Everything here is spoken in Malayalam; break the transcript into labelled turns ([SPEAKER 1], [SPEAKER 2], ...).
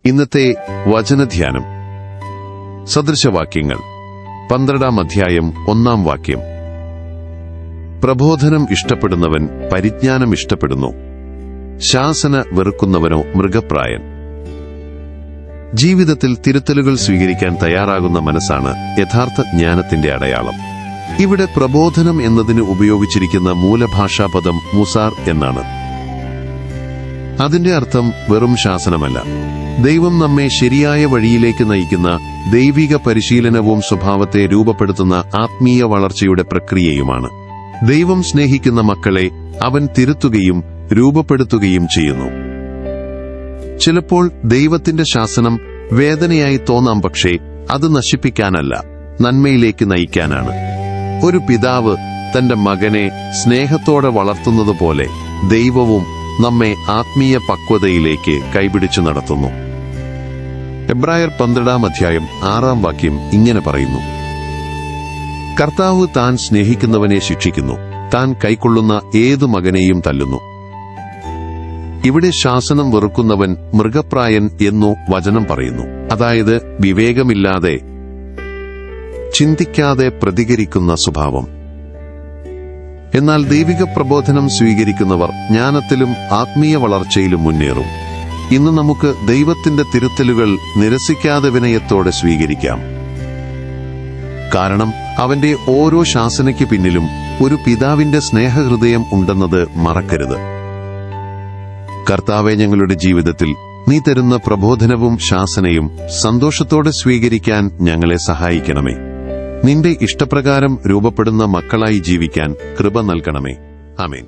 [SPEAKER 1] ഇന്നത്തെ വചനധ്യാനം. സദൃശവാക്യങ്ങൾ 12-ാം അധ്യായം 1-ാം വാക്യം. പ്രബോധനം ഇഷ്ടപ്പെടുന്നവൻ പരിജ്ഞാനം ഇഷ്ടപ്പെടുന്നു, ശാസന വെറുക്കുന്നവനോ മൃഗപ്രായൻ. ജീവിതത്തിൽ തിരുത്തലുകൾ സ്വീകരിക്കാൻ തയ്യാറാകുന്ന മനസ്സാണ് യഥാർത്ഥ ജ്ഞാനത്തിന്റെ അടയാളം. ഇവിടെ പ്രബോധനം എന്നതിന് ഉപയോഗിച്ചിരിക്കുന്ന മൂലഭാഷാപദം മുസാർ എന്നാണ്. അതിന്റെ അർത്ഥം വെറും ശാസനമല്ല, ദൈവം നമ്മെ ശരിയായ വഴിയിലേക്ക് നയിക്കുന്ന ദൈവിക പരിശീലനവും സ്വഭാവത്തെ രൂപപ്പെടുത്തുന്ന ആത്മീയ വളർച്ചയുടെ പ്രക്രിയയുമാണ്. ദൈവം സ്നേഹിക്കുന്ന മക്കളെ അവൻ തിരുത്തുകയും രൂപപ്പെടുത്തുകയും ചെയ്യുന്നു. ചിലപ്പോൾ ദൈവത്തിന്റെ ശാസനം വേദനയായി തോന്നാം, പക്ഷേ അത് നശിപ്പിക്കാനല്ല, നന്മയിലേക്ക് നയിക്കാനാണ്. ഒരു പിതാവ് തന്റെ മകനെ സ്നേഹത്തോടെ വളർത്തുന്നതുപോലെ ദൈവവും നമ്മെ ആത്മീയ പക്വതയിലേക്ക് കൈപിടിച്ചു നടത്തുന്നു. എബ്രായർ 12-ാം അധ്യായം 6-ാം വാക്യം ഇങ്ങനെ പറയുന്നു: കർത്താവ് താൻ സ്നേഹിക്കുന്നവനെ ശിക്ഷിക്കുന്നു, താൻ കൈക്കൊള്ളുന്ന ഏതു മകനെയും തല്ലുന്നു. ഇവിടെ ശാസനം വെറുക്കുന്നവൻ മൃഗപ്രായൻ എന്നു വചനം പറയുന്നു. അതായത് വിവേകമില്ലാതെ, ചിന്തിക്കാതെ പ്രതികരിക്കുന്ന സ്വഭാവം. എന്നാൽ ദൈവിക പ്രബോധനം സ്വീകരിക്കുന്നവർ ജ്ഞാനത്തിലും ആത്മീയ വളർച്ചയിലും മുന്നേറും. ഇന്ന് നമുക്ക് ദൈവത്തിന്റെ തിരുത്തലുകൾ നിരസിക്കാതെ വിനയത്തോടെ സ്വീകരിക്കാം. കാരണം അവന്റെ ഓരോ ശാസനയ്ക്ക് പിന്നിലും ഒരു പിതാവിന്റെ സ്നേഹഹൃദയം ഉണ്ടെന്നത് മറക്കരുത്. കർത്താവെ, ഞങ്ങളുടെ ജീവിതത്തിൽ നീ തരുന്ന പ്രബോധനവും ശാസനയും സന്തോഷത്തോടെ സ്വീകരിക്കാൻ ഞങ്ങളെ സഹായിക്കണമേ. നിന്റെ ഇഷ്ടപ്രകാരം രൂപപ്പെടുന്ന മക്കളായി ജീവിക്കാൻ കൃപ നൽകണമേ. ആമേൻ.